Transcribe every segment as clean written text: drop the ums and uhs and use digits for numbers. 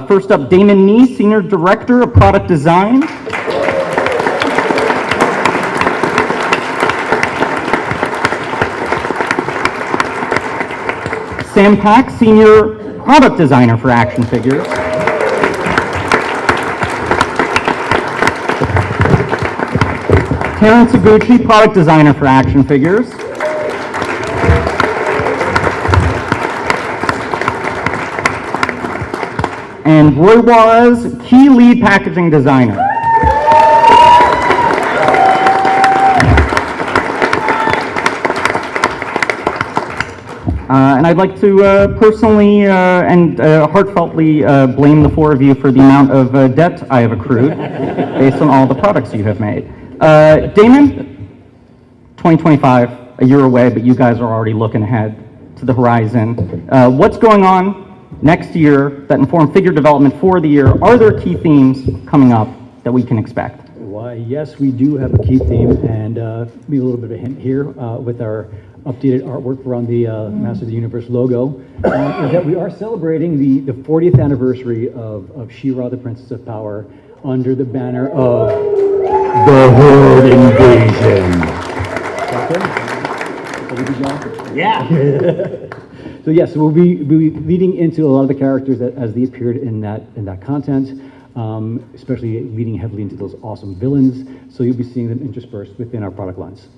First up, Damon Nee, Senior Director of Product Design. Sam Pack, Senior Product Designer for action figures. Terrence Iguchi, Product Designer for action figures. And Roy Juarez, Key Lead Packaging Designer. And I'd like to personally and heartfeltly blame the four of you for the amount of debt I have accrued based on all the products you have made. Damon, 2025, a year away, but you guys are already looking ahead to the horizon. What's going on next year that inform figure development for the year? Are there key themes coming up that we can expect? Why, yes, we do have a key theme, and maybe a little bit of a hint here with our updated artwork around the Master of the Universe logo, is that we are celebrating the 40th anniversary of She-Ra, the Princess of Power, under the banner of the Horde Invasion. Yeah. So yes, we'll be leading into a lot of the characters as they appeared in that content, especially leading heavily into those awesome villains. So you'll be seeing them interspersed within our product lines.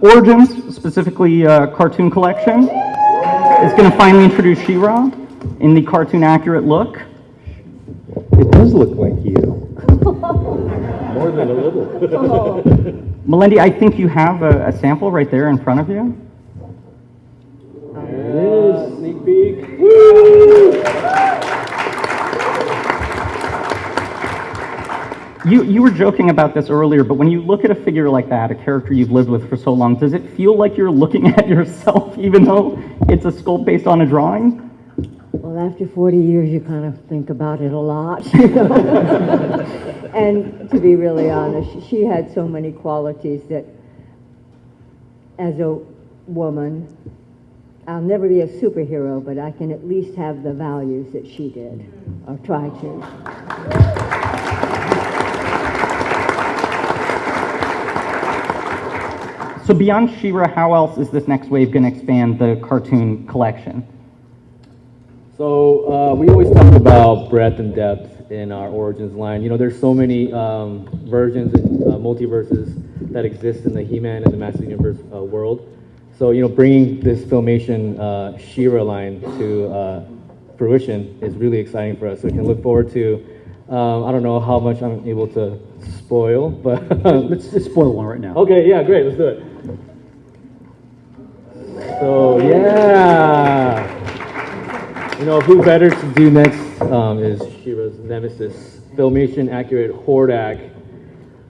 Origins, specifically Cartoon Collection, is going to finally introduce She-Ra in the cartoon accurate look. It does look like you. More than a little. Melendi, I think you have a sample right there in front of you. There it is, sneak peek. You were joking about this earlier, but when you look at a figure like that, a character you've lived with for so long, does it feel like you're looking at yourself, even though it's a sculpt based on a drawing? Well, after 40 years, you kind of think about it a lot, you know? And to be really honest, she had so many qualities that, as a woman, I'll never be a superhero, but I can at least have the values that she did, or try to. So beyond She-Ra, how else is this next wave going to expand the cartoon collection? So we always talk about breadth and depth in our Origins line. You know, there's so many versions and multiverses that exist in the He-Man and the Master Universe world. So, you know, bringing this Filmation She-Ra line to fruition is really exciting for us. So we can look forward to, I don't know how much I'm able to spoil, but Let's spoil one right now. okay, yeah, great, let's do it. So, yeah. You know, who better to do next is She-Ra's nemesis, Filmation accurate Hordak,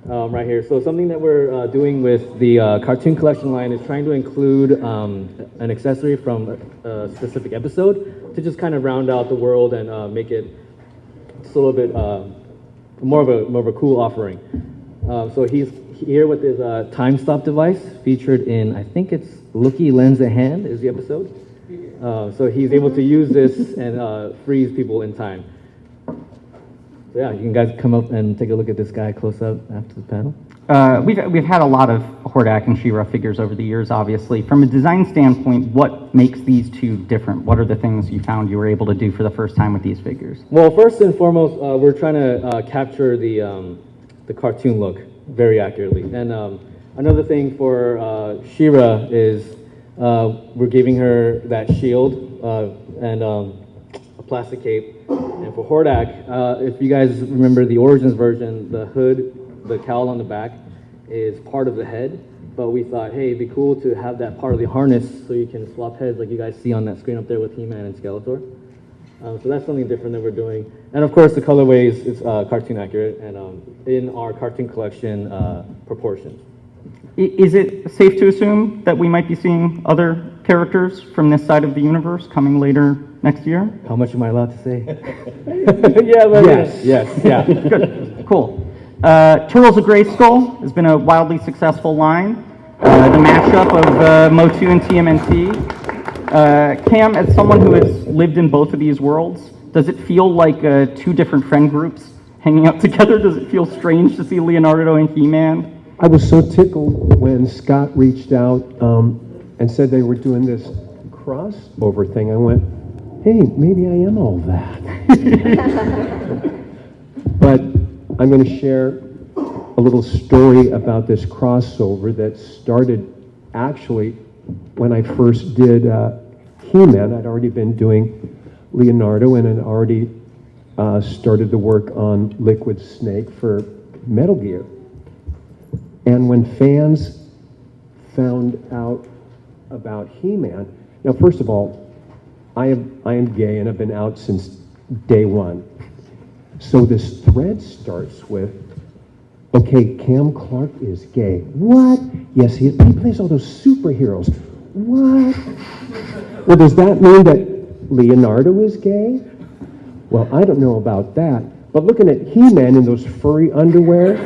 right here. So something that we're doing with the cartoon collection line is trying to include an accessory from a specific episode to just kind of round out the world and make it just a little bit more of a cool offering. So he's here with his time stop device featured in, I think it's Looky Lends a Hand is the episode. So he's able to use this and freeze people in time. So yeah, you can guys come up and take a look at this guy close up after the panel. We've had a lot of Hordak and She-Ra figures over the years, obviously. From a design standpoint, what makes these two different? What are the things you found you were able to do for the first time with these figures? Well, first and foremost, we're trying to capture the cartoon look very accurately. And another thing for She-Ra is we're giving her that shield and a plastic cape. And for Hordak, if you guys remember the Origins version, the hood, the cowl on the back is part of the head. But we thought, hey, it'd be cool to have that part of the harness so you can swap heads like you guys see on that screen up there with He-Man and Skeletor. So that's something different that we're doing. And of course, the colorway is cartoon accurate and in our cartoon collection proportions. Is it safe to assume that we might be seeing other characters from this side of the universe coming later next year? How much am I allowed to say? Yeah, but yes, yeah. Good, cool. Turtles of Grayskull has been a wildly successful line. The mashup of Motu and TMNT. Cam, as someone who has lived in both of these worlds, does it feel like two different friend groups hanging out together? Does it feel strange to see Leonardo and He-Man? I was so tickled when Scott reached out and said they were doing this crossover thing. I went, hey, maybe I am all that. But I'm going to share a little story about this crossover that started actually when I first did He-Man. I'd already been doing Leonardo and had already started the work on Liquid Snake for Metal Gear. And when fans found out about He-Man, now first of all, I am gay and I've been out since day one. So this thread starts with, okay, Cam Clark is gay. What? Yes, he plays all those superheroes. What? Well, does that mean that Leonardo is gay? Well, I don't know about that. But looking at He-Man in those furry underwear,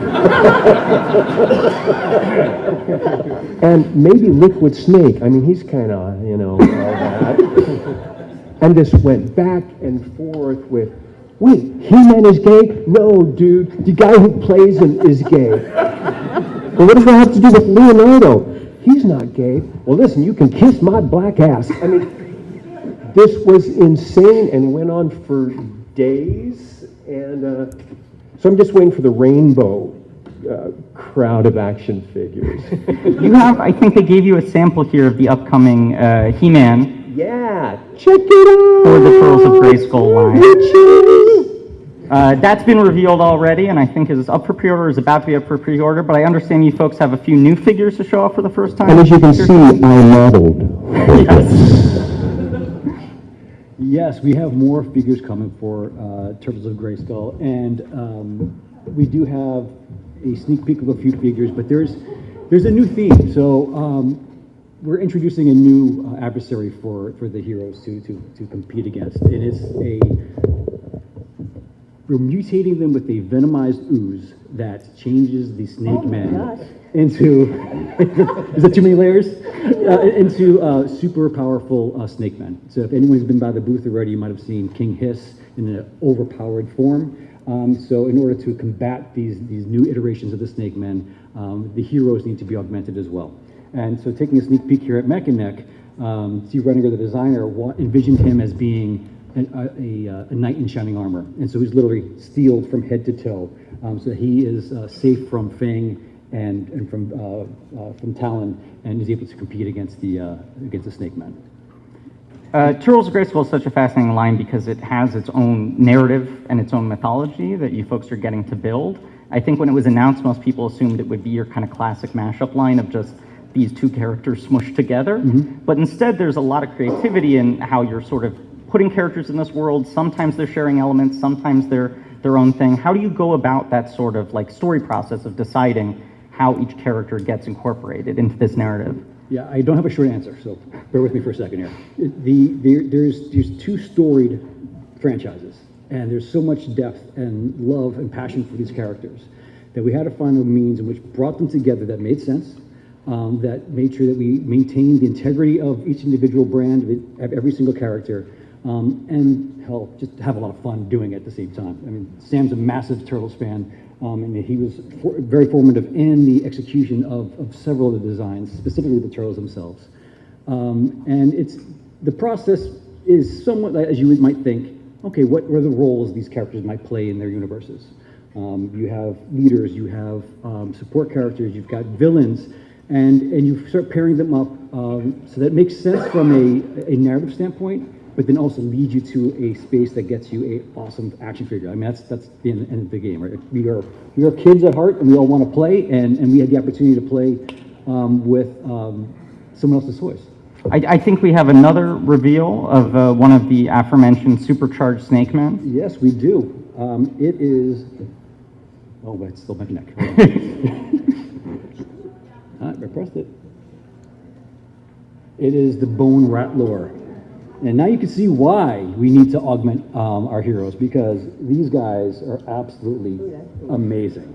and maybe Liquid Snake, I mean, he's kind of, all that. And this went back and forth with, wait, He-Man is gay? No, dude, the guy who plays him is gay. Well, what does that have to do with Leonardo? He's not gay. Well, listen, you can kiss my black ass. I mean, this was insane and went on for days. And so I'm just waiting for the rainbow crowd of action figures. You have, I think they gave you a sample here of the upcoming He-Man Yeah, check it out! for the Turtles of Grayskull line. That's been revealed already, and I think is up for pre-order, is about to be up for pre-order, but I understand you folks have a few new figures to show off for the first time. And as you can see, I modeled. Yes. Yes, we have more figures coming for Turtles of Grayskull, and we do have a sneak peek of a few figures, but there's a new theme. So we're introducing a new adversary for the heroes to compete against, and we're mutating them with a venomized ooze that changes the Snake Man into, is that too many layers? Into super powerful Snake Men. So if anyone's been by the booth already, you might have seen King Hiss in an overpowered form. So in order to combat these new iterations of the Snake Men, the heroes need to be augmented as well. And so taking a sneak peek here at Mech and Neck, Steve Redinger, the designer, envisioned him as being a knight in shining armor. And so he's literally steeled from head to toe. So he is safe from Fang and from Talon, and is able to compete against the Snake Men. Turtles of Grayskull is such a fascinating line because it has its own narrative and its own mythology that you folks are getting to build. I think when it was announced, most people assumed it would be your kind of classic mashup line of just these two characters smushed together. But instead, there's a lot of creativity in how you're sort of putting characters in this world. Sometimes they're sharing elements, sometimes they're their own thing. How do you go about that sort of like story process of deciding how each character gets incorporated into this narrative? Yeah, I don't have a short answer, so bear with me for a second here. There's two storied franchises, and there's so much depth and love and passion for these characters that we had to find a means in which brought them together that made sense, that made sure that we maintained the integrity of each individual brand, of every single character, and hell, just have a lot of fun doing it at the same time. I mean, Sam's a massive Turtles fan, and he was very formative in the execution of several of the designs, specifically the Turtles themselves. And the process is somewhat as you might think, okay, what are the roles these characters might play in their universes? You have leaders, you have support characters, you've got villains, and you start pairing them up so that makes sense from a narrative standpoint, but then also leads you to a space that gets you a awesome action figure. I mean, that's the end of the game, right? We are kids at heart, and we all want to play, and we had the opportunity to play with someone else's toys. I think we have another reveal of one of the aforementioned supercharged Snake Men. Yes, we do. It is. Oh, but it's still my neck. I pressed it. It is the Bone Ratlor. And now you can see why we need to augment our heroes, because these guys are absolutely amazing.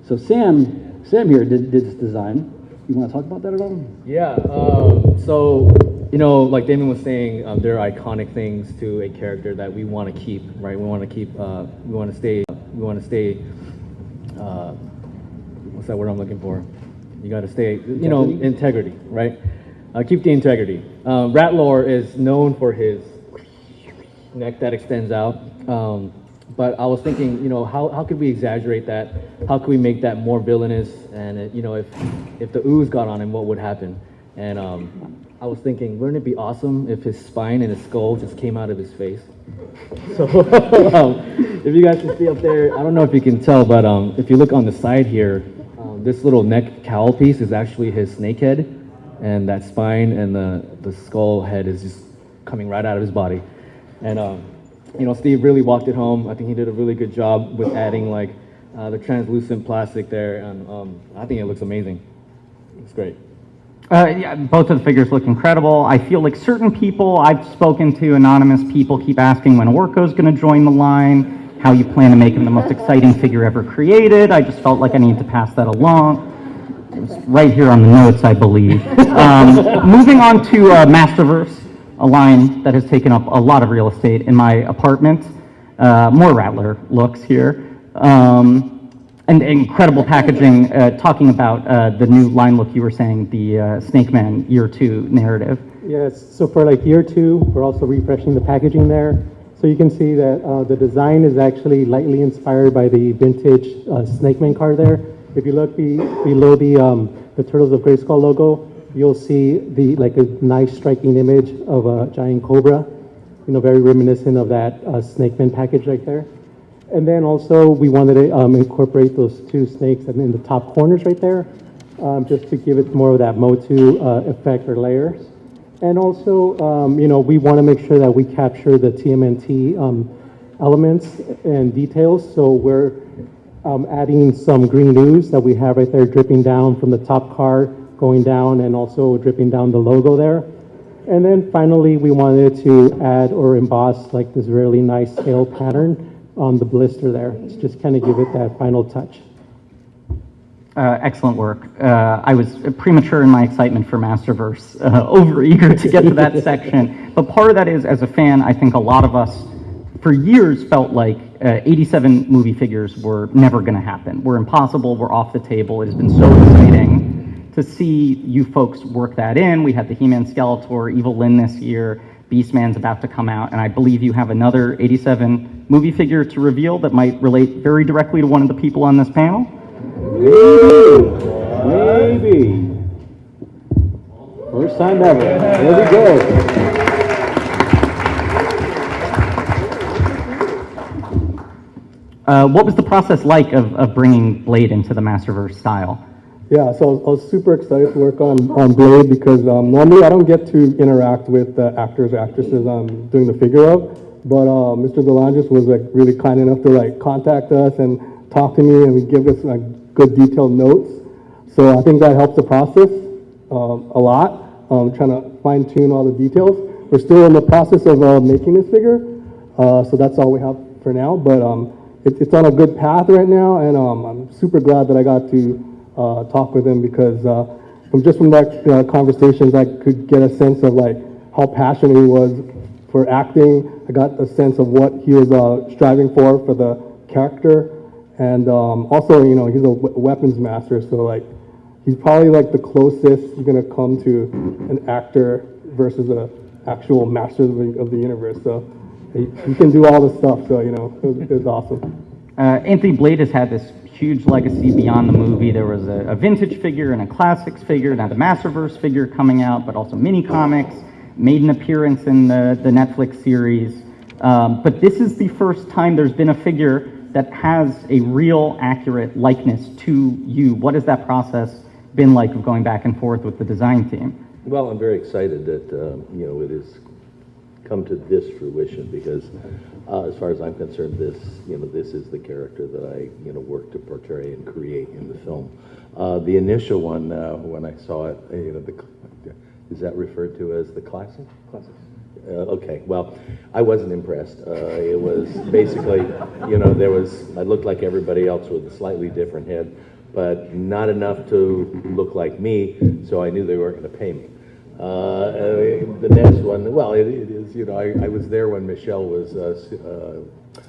So Sam here did this design. You want to talk about that at all? Yeah, so you know, like Damon was saying, there are iconic things to a character that we want to keep, right? We want to keep, we want to stay, what's that word I'm looking for? You got to stay, you know, integrity, right? Keep the integrity. Ratlor is known for his neck that extends out. But I was thinking, you know, how could we exaggerate that? How could we make that more villainous? And, you know, if the ooze got on him, what would happen? And I was thinking, wouldn't it be awesome if his spine and his skull just came out of his face? So if you guys can see up there, I don't know if you can tell, but if you look on the side here, this little neck cowl piece is actually his snake head, and that spine and the skull head is just coming right out of his body. And you know, Steve really walked it home. I think he did a really good job with adding like the translucent plastic there, and I think it looks amazing. It's great. Yeah, both of the figures look incredible. I feel like certain people I've spoken to, anonymous people, keep asking when Orko's going to join the line, how you plan to make him the most exciting figure ever created. I just felt like I needed to pass that along. It was right here on the notes, I believe. Moving on to Masterverse, a line that has taken up a lot of real estate in my apartment. More Rattler looks here. And incredible packaging, talking about the new line look you were saying, the Snake Man Year 2 narrative. Yes, so for like year 2, we're also refreshing the packaging there. So you can see that the design is actually lightly inspired by the vintage Snake Man card there. If you look below the Turtles of Grayskull logo, you'll see like a nice striking image of a giant cobra, you know, very reminiscent of that Snake Man package right there. And then also we wanted to incorporate those 2 snakes in the top corners right there, just to give it more of that Motu effect or layers. And also, you know, we want to make sure that we capture the TMNT elements and details. So we're adding some green ooze that we have right there dripping down from the top card, going down, and also dripping down the logo there. And then finally, we wanted to add or emboss like this really nice scale pattern on the blister there. It's just kind of give it that final touch. Excellent work. I was premature in my excitement for Masterverse, over eager to get to that section. But part of that is, as a fan, I think a lot of us, for years, felt like 87 movie figures were never going to happen. We're impossible. We're off the table. It has been so exciting to see you folks work that in. We had the He-Man Skeletor, Evil Lyn this year. Beastman's about to come out, and I believe you have another 87 movie figure to reveal that might relate very directly to one of the people on this panel. Maybe. First time ever. There we go. What was the process like of bringing Blade into the Masterverse style? Yeah, so I was super excited to work on Blade because normally I don't get to interact with the actors or actresses I'm doing the figure of, but Mr. DeLongis was like really kind enough to like contact us and talk to me and give us like good detailed notes. So I think that helped the process a lot, trying to fine tune all the details. We're still in the process of making this figure, so that's all we have for now, but it's on a good path right now, and I'm super glad that I got to talk with him because from that conversations, I could get a sense of like how passionate he was for acting. I got a sense of what he was striving for the character, and also, you know, he's a weapons master, so like he's probably like the closest you're gonna come to an actor versus a actual master of the universe. So he can do all the stuff. So you know, it was awesome. Anthony Blade has had this huge legacy beyond the movie. There was a vintage figure and a classics figure, now the Masterverse figure coming out, but also mini comics, made an appearance in the Netflix series. But this is the first time there's been a figure that has a real accurate likeness to you. What has that process been like of going back and forth with the design team? Well, I'm very excited that you know, it has come to this fruition because as far as I'm concerned, this is the character that I work to portray and create in the film. The initial one, when I saw it, is that referred to as the classic? Classic. Okay, well, I wasn't impressed. It was basically, I looked like everybody else with a slightly different head, but not enough to look like me, so I knew they weren't going to pay me. The next one, well, it is, you know, I was there when Michelle was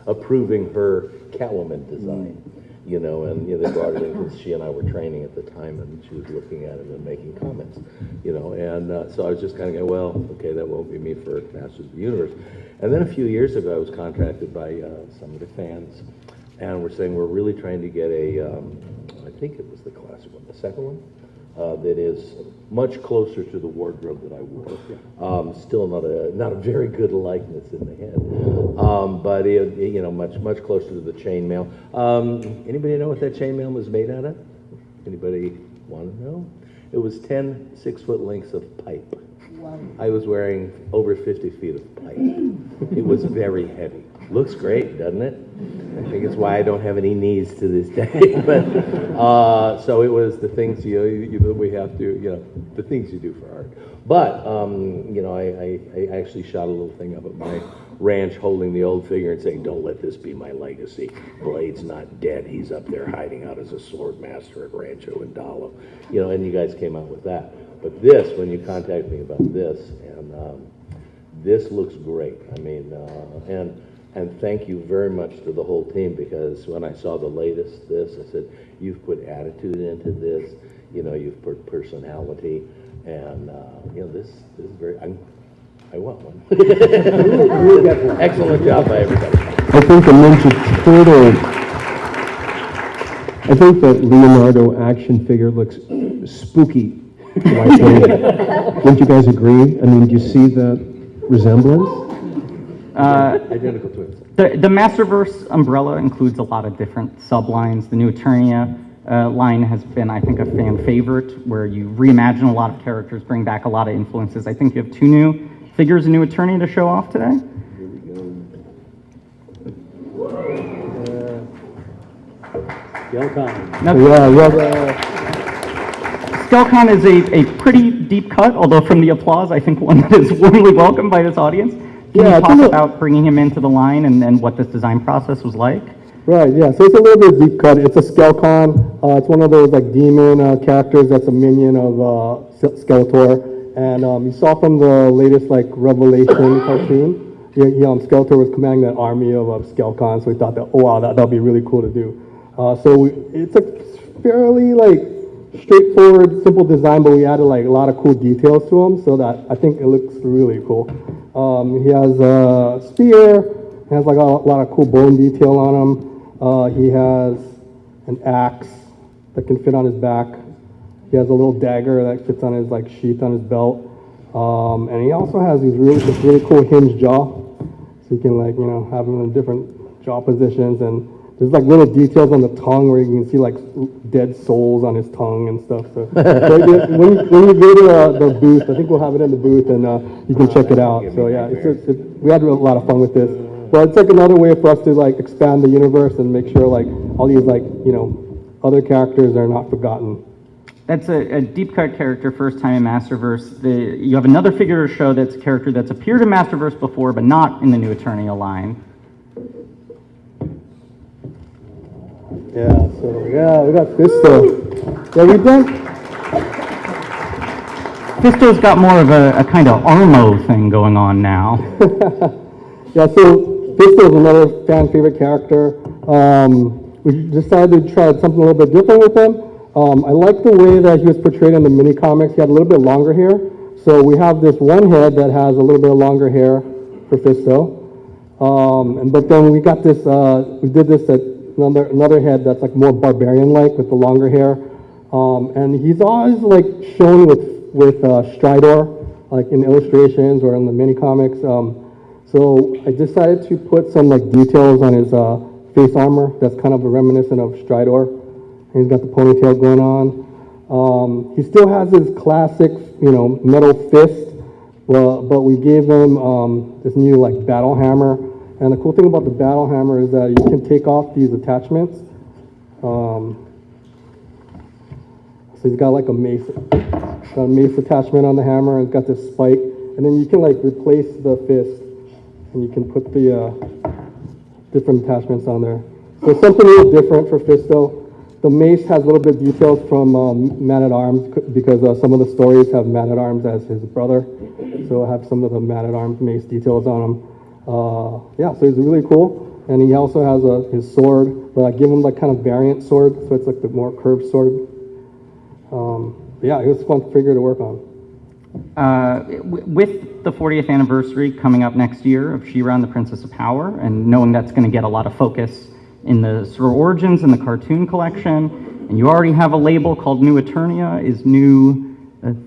approving her Catwoman design, you know, and you know, they brought it in because she and I were training at the time, and she was looking at it and making comments, you know, and so I was just kind of going, well, okay, that won't be me for Masters of the Universe. And then a few years ago, I was contacted by some of the fans, and we're saying we're really trying to get a, I think it was the classic one, the second one, that is much closer to the wardrobe that I wore. Still not a very good likeness in the head, but it, you know, much closer to the chainmail. Anybody know what that chainmail was made out of? Anybody want to know? It was 10 6-foot lengths of pipe. Wow. I was wearing over 50 feet of pipe. It was very heavy. Looks great, doesn't it? I think it's why I don't have any knees to this day. But so it was the things we have to, you know, the things you do for art. But you know, I actually shot a little thing up at my ranch, holding the old figure and saying, "Don't let this be my legacy. Blade's not dead. He's up there hiding out as a sword master at Rancho Indalo." You know, and you guys came out with that. But this, when you contacted me about this, and this looks great. I mean, and thank you very much to the whole team, because when I saw the latest I said, you've put attitude into this, you know, you've put personality, and you know, this is very, I want one. Excellent job by everybody. I think the Ninja Turtle, I think the Leonardo action figure looks spooky. Don't you guys agree? I mean, do you see the resemblance? Identical twins. The Masterverse umbrella includes a lot of different sublines. The new Eternia line has been, I think, a fan favorite, where you reimagine a lot of characters, bring back a lot of influences. I think you have 2 new figures in New Eternia to show off today. Here we go. Skelcon is a pretty deep cut, although from the applause, I think one that is warmly welcomed by this audience. Can you talk about bringing him into the line and what this design process was like? Right, yeah, so it's a little bit deep cut. It's a Skelcon. It's one of those like demon characters that's a minion of Skeletor. And you saw from the latest like Revelation cartoon, Skeletor was commanding that army of Skelcon, so we thought that, oh wow, that'd be really cool to do. It's a fairly like straightforward, simple design, but we added like a lot of cool details to him, so that I think it looks really cool. He has a spear, he has like a lot of cool bone detail on him. He has an axe that can fit on his back. He has a little dagger that fits on his like sheath on his belt. And he also has this really cool hinged jaw, so you can like, have him in different jaw positions, and there's like little details on the tongue where you can see like dead souls on his tongue and stuff. So when you go to the booth, I think we'll have it in the booth, and you can check it out. So yeah, we had a lot of fun with this. But it's like another way for us to like expand the universe and make sure like all these like, other characters are not forgotten. That's a deep cut character, first time in Masterverse. You have another figure to show that's a character that's appeared in Masterverse before, but not in the new Eternia line. Yeah, so yeah, we got Fisto. Yeah, we've done. Fisto's got more of a kind of Armo thing going on now. Yeah, so Fisto is another fan favorite character. We decided to try something a little bit different with him. I like the way that he was portrayed in the mini comics. He had a little bit longer hair. So we have this one head that has a little bit of longer hair for Fisto. But then we got this, we did this at another head that's like more barbarian-like with the longer hair. And he's always like shown with Stridor, like in illustrations or in the mini comics. So I decided to put some like details on his face armor that's kind of reminiscent of Stridor. He's got the ponytail going on. He still has his classic, metal fist, but we gave him this new like battle hammer. And the cool thing about the battle hammer is that you can take off these attachments. So he's got like a mace attachment on the hammer, and it's got this spike. And then you can like replace the fist, and you can put the different attachments on there. So something a little different for Fisto. the mace has a little bit of details from Man-at-Arms because some of the stories have Man-at-Arms as his brother. So I have some of the Man-at-Arms mace details on him. Yeah, so he's really cool. And he also has his sword, but I give him like kind of variant sword, so it's like the more curved sword. Yeah, it was a fun figure to work on. With the 40th anniversary coming up next year of She-Ra and the Princess of Power, and knowing that's going to get a lot of focus in the sort of origins in the cartoon collection, and you already have a label called New Eternia, is New Etheria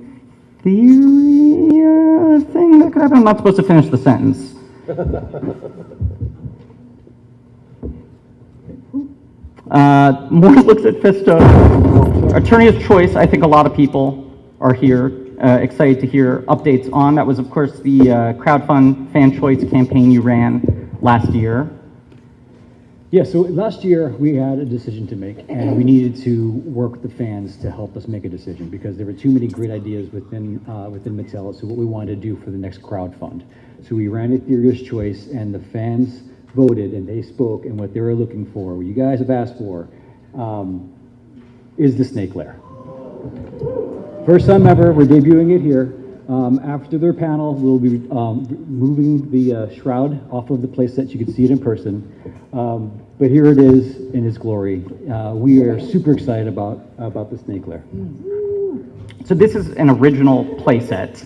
a thing that could happen? I'm not supposed to finish the sentence. More looks at Fisto. Eternia's Choice, I think a lot of people are here, excited to hear updates on. That was, of course, the crowdfund fan choice campaign you ran last year. Yeah, so last year we had a decision to make, and we needed to work with the fans to help us make a decision because there were too many great ideas within Mattel. So what we wanted to do for the next crowdfund. So we ran Etherea's Choice, and the fans voted, and they spoke, and what they were looking for, what you guys have asked for, is the Snake Lair. First time ever, we're debuting it here. After their panel, we'll be moving the shroud off of the playset. You can see it in person. But here it is in its glory. We are super excited about the Snake Lair. So this is an original playset.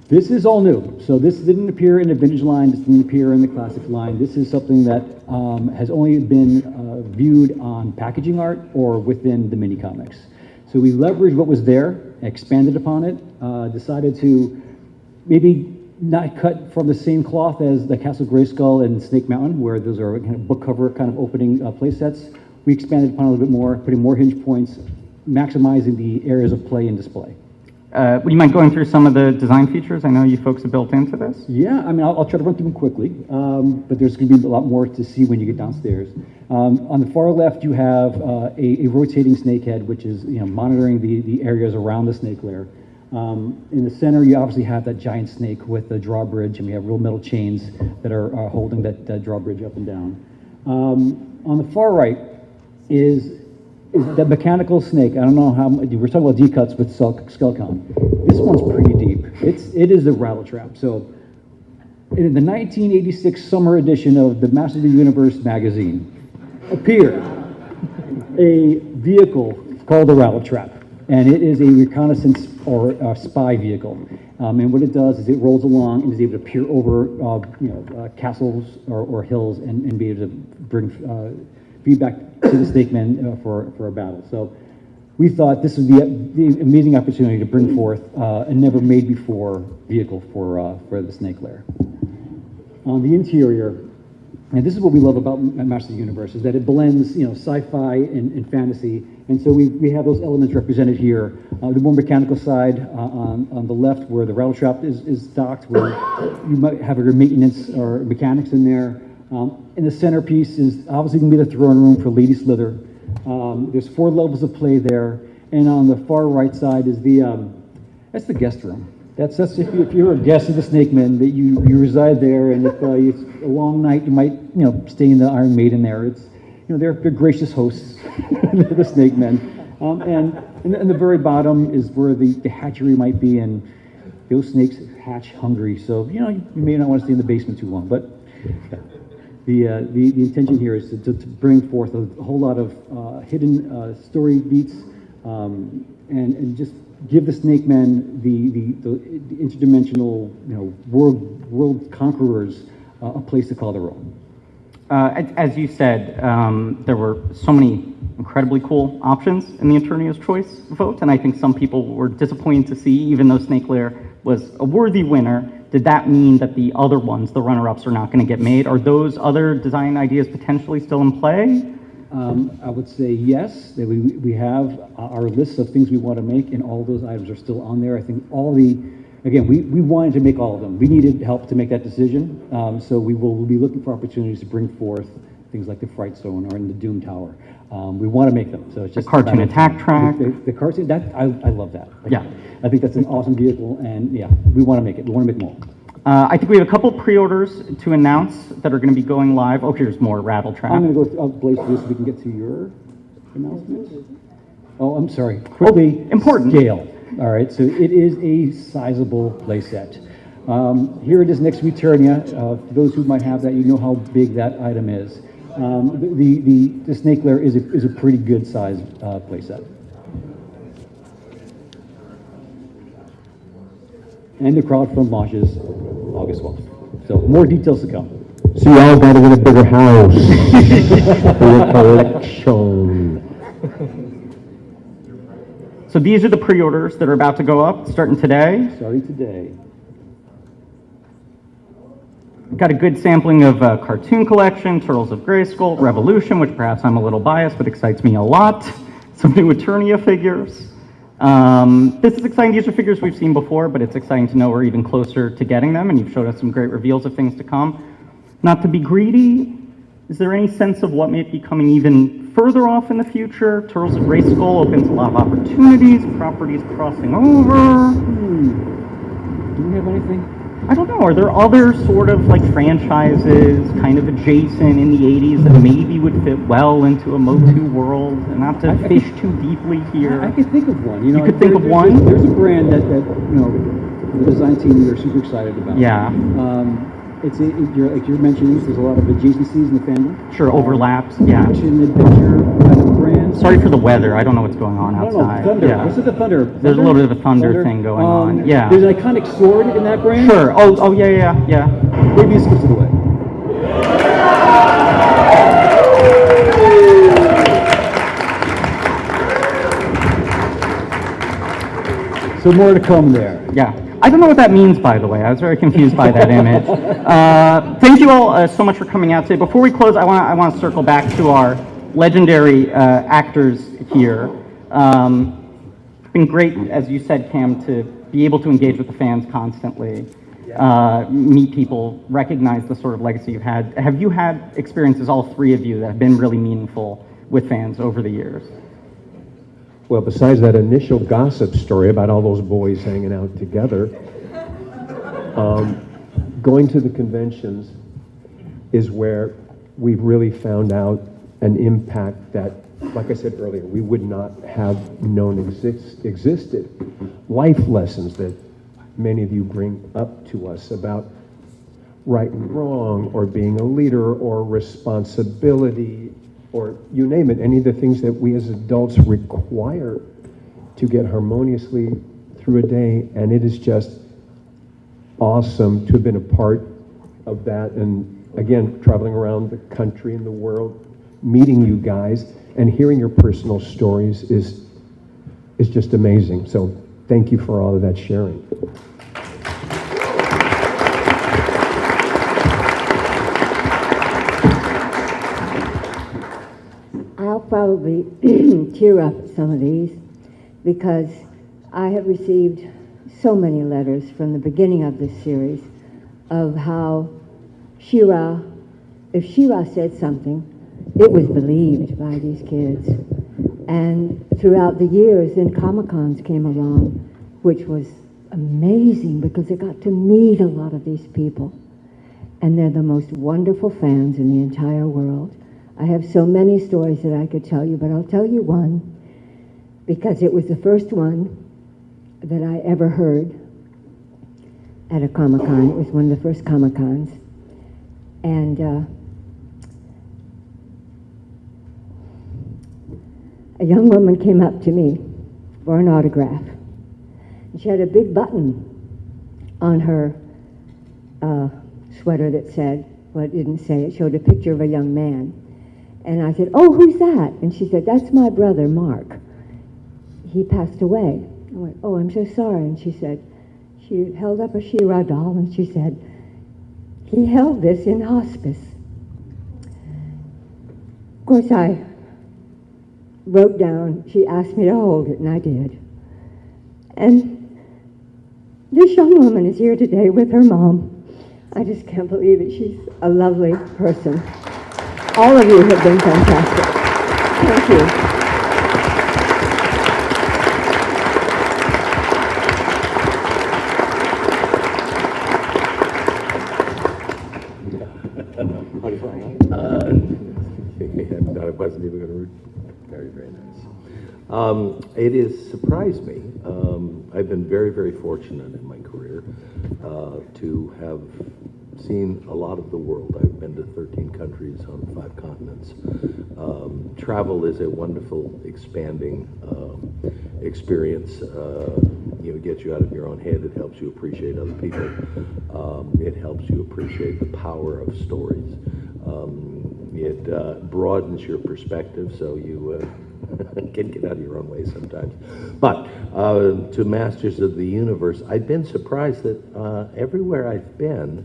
This is all new. So this didn't appear in the vintage line. This didn't appear in the classic line. This is something that has only been viewed on packaging art or within the mini comics. So we leveraged what was there, expanded upon it, decided to maybe not cut from the same cloth as the Castle Grayskull and Snake Mountain, where those are kind of book cover kind of opening play sets. We expanded upon it a little bit more, putting more hinge points, maximizing the areas of play and display. Would you mind going through some of the design features I know you folks have built into this? Yeah, I mean, I'll try to run through them quickly, but there's going to be a lot more to see when you get downstairs. On the far left, you have a rotating snake head, which is monitoring the areas around the snake lair. In the center, you obviously have that giant snake with the drawbridge, and we have real metal chains that are holding that drawbridge up and down. On the far right is that mechanical snake. I don't know how much, we're talking about D-cuts with Skullcon. This one's pretty deep. It is the rattle trap. So in the 1986 summer edition of the Masters of the Universe magazine appeared a vehicle called the rattle trap. And it is a reconnaissance or a spy vehicle. And what it does is it rolls along and is able to peer over castles or hills and be able to bring feedback to the snake men for a battle. So we thought this would be the amazing opportunity to bring forth a never made before vehicle for the snake lair. On the interior, and this is what we love about Masters of the Universe, is that it blends sci-fi and fantasy. And so we have those elements represented here. The more mechanical side on the left, where the rattle trap is docked, where you might have your maintenance or mechanics in there. And the centerpiece is obviously going to be the throne room for Lady Slither. There's 4 levels of play there. And on the far right side is that's the guest room. That's if you're a guest of the Snake Men, that you reside there, and if it's a long night, you might stay in the Iron Maiden there. It's they're gracious hosts, the Snake Men. And in the very bottom is where the hatchery might be, and those snakes hatch hungry. So you may not want to stay in the basement too long, but. The intention here is to bring forth a whole lot of hidden story beats and just give the Snake Men the interdimensional world conquerors a place to call their own. As you said, there were so many incredibly cool options in the Eternia's Choice vote, and I think some people were disappointed to see, even though Snake Lair was a worthy winner, did that mean that the other ones, the runner-ups, are not going to get made? Are those other design ideas potentially still in play? I would say yes. That we have our list of things we want to make, and all those items are still on there. I think again, we wanted to make all of them. We needed help to make that decision, so we'll be looking for opportunities to bring forth things like the Fright Zone or in the Doom Tower. We want to make them. So it's just the cartoon attack track. The cartoon, that I love that. Yeah. I think that's an awesome vehicle, and yeah, we want to make it. We want to make more. I think we have a couple pre-orders to announce that are going to be going live. Oh, here's more rattle trap. I'm going to go blaze through this so we can get to your announcements? Oh, I'm sorry. Quickly, important. Scale. All right, so it is a sizable playset. Here it is next to Eternia. For those who might have that, you know how big that item is. The Snake Lair is a pretty good size playset. And the crowdfund launches August 12th. So more details to come. So y'all gotta get a bigger house for your collection. So these are the pre-orders that are about to go up, starting today. Starting today. Got a good sampling of Cartoon Collection, Turtles of Grayskull, Revolution, which perhaps I'm a little biased, but excites me a lot. Some new Eternia figures. This is exciting. These are figures we've seen before, but it's exciting to know we're even closer to getting them, and you've showed us some great reveals of things to come. Not to be greedy, is there any sense of what may be coming even further off in the future? Turtles of Grayskull opens a lot of opportunities, properties crossing over. Do we have anything? I don't know. Are there other sort of like franchises kind of adjacent in the 80s that maybe would fit well into a Motu world? And not to fish too deeply here. I could think of one. You know, could think of one? There's a brand that you know the design team we are super excited about. Yeah. Like you're mentioning, there's a lot of adjacencies in the fandom. Sure, overlaps. Yeah. Action adventure kind of brand. Sorry for the weather. I don't know what's going on I don't know, outside. thunder. Yeah. What's it, the thunder? There's a little bit of a thunder thing going on. Yeah. There's an iconic sword in that brand. Sure. Oh, yeah. Maybe it gives it away. So more to come there. Yeah. I don't know what that means, by the way. I was very confused by that image. Thank you all so much for coming out today. Before we close, I want to circle back to our legendary actors here. It's been great, as you said, Cam, to be able to engage with the fans constantly, meet people, recognize the sort of legacy you've had. Have you had experiences, all three of you, that have been really meaningful with fans over the years? Well, besides that initial gossip story about all those boys hanging out together, going to the conventions is where we've really found out an impact that, like I said earlier, we would not have known existed. Life lessons that many of you bring up to us about right and wrong, or being a leader, or responsibility, or you name it, any of the things that we as adults require to get harmoniously through a day. And it is just awesome to have been a part of that. And again, traveling around the country and the world, meeting you guys and hearing your personal stories is just amazing. So thank you for all of that sharing. I'll probably tear up at some of these because I have received so many letters from the beginning of this series of how She-Ra, if She-Ra said something, it was believed by these kids. And throughout the years, then Comic-Cons came along, which was amazing because I got to meet a lot of these people. And they're the most wonderful fans in the entire world. I have so many stories that I could tell you, but I'll tell you one because it was the first one that I ever heard at a Comic-Con. It was one of the first Comic-Cons. And a young woman came up to me for an autograph. And she had a big button on her sweater that said, well, it didn't say, it showed a picture of a young man. And I said, oh, who's that? And she said, that's my brother, Mark. He passed away. I went, oh, I'm so sorry. And she said, she held up a She-Ra doll and she said, he held this in hospice. Of course, I wrote down, she asked me to hold it, and I did. And this young woman is here today with her mom. I just can't believe it. She's a lovely person. All of you have been fantastic. Thank you. I wasn't even going to Very, very nice. It has surprised me. I've been very, very fortunate in my career to have seen a lot of the world. I've been to 13 countries on 5 continents. Travel is a wonderful, expanding experience. It gets you out of your own head. It helps you appreciate other people. It helps you appreciate the power of stories. It broadens your perspective, so you can get out of your own way sometimes. But to Masters of the Universe, I've been surprised that everywhere I've been,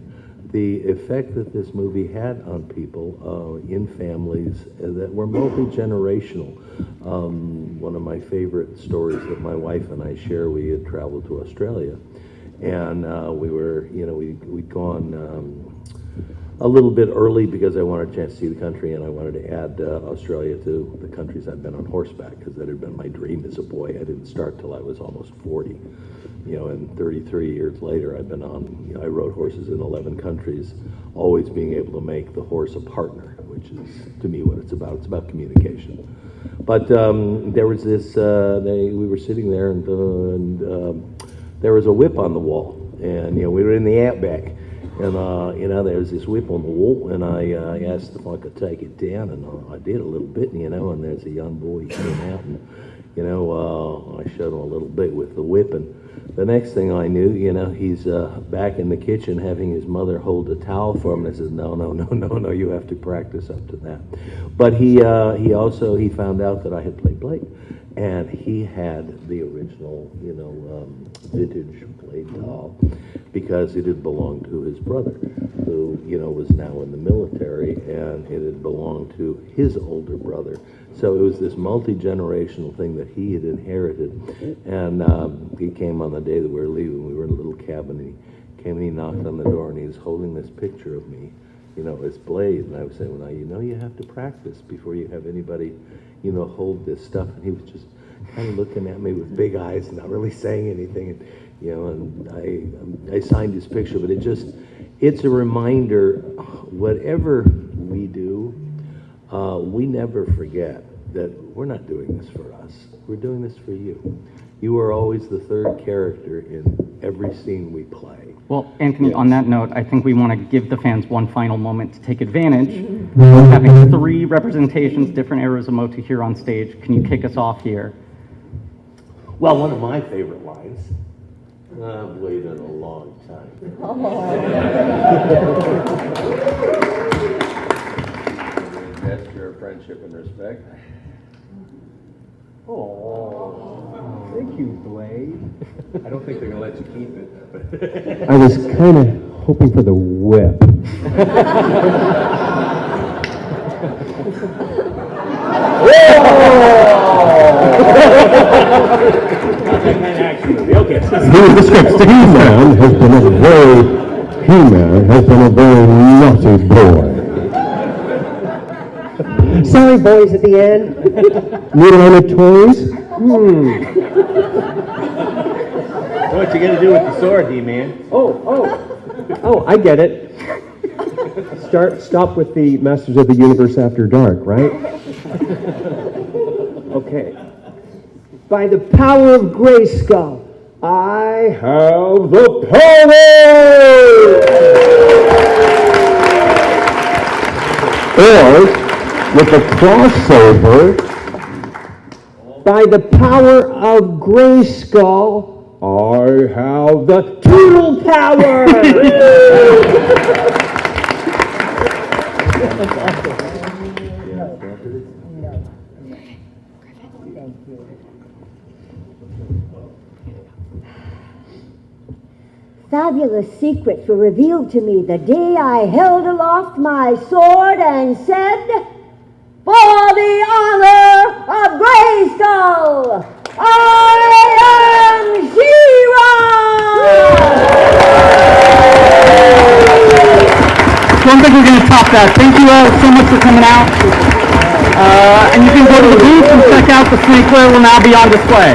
the effect that this movie had on people in families that were multi-generational. One of my favorite stories that my wife and I share, we had traveled to Australia, and we were, we'd gone a little bit early because I wanted a chance to see the country, and I wanted to add Australia to the countries I've been on horseback, because that had been my dream as a boy. I didn't start till I was almost 40. And 33 years later, I've been on, I rode horses in 11 countries, always being able to make the horse a partner, which is, to me, what it's about. It's about communication. But there was this, we were sitting there, and there was a whip on the wall, and, we were in the outback, and, there was this whip on the wall, and I asked if I could take it down, and I did a little bit, and there's a young boy came out, and, I showed him a little bit with the whip, and the next thing I knew, he's back in the kitchen having his mother hold a towel for him. And I said, no, you have to practice up to that. But he found out that I had played Blade, and he had the original, vintage Blade doll, because it had belonged to his brother, who, was now in the military, and it had belonged to his older brother. So it was this multi-generational thing that he had inherited. And he came on the day that we were leaving. We were in a little cabin, and he came and he knocked on the door, and he was holding this picture of me, as Blade. And I was saying, well, now, you have to practice before you have anybody, hold this stuff. And he was just kind of looking at me with big eyes, not really saying anything. And, and I signed his picture, but it's a reminder, whatever we do, we never forget that we're not doing this for us. We're doing this for you. You are always the third character in every scene we play. Well, Anthony, on that note, I think we want to give the fans one final moment to take advantage of having 3 representations, different eras of Motu here on stage. Can you kick us off here? Well, one of my favorite lines, I've waited a long time. Gesture of friendship and respect. Oh, thank you, Blade. I don't think they're going to let you keep it. I was kind of hoping for the whip. He-Man has been a very naughty boy. Sorry, boys, at the end. Need any toys? What you gonna do with the sword, D-Man? Oh, I get it. Stop with the Masters of the Universe After Dark, right? Okay. By the power of Grayskull, I Have the power! Or, with the crossover, by the power of Grayskull, I have the total power! Fabulous secrets were revealed to me the day I held aloft my sword and said, "For the honor of Grayskull, I am She-Ra!" I don't think we're going to top that. Thank you all so much for coming out. And you can go to the booth and check out the snake will now be on display.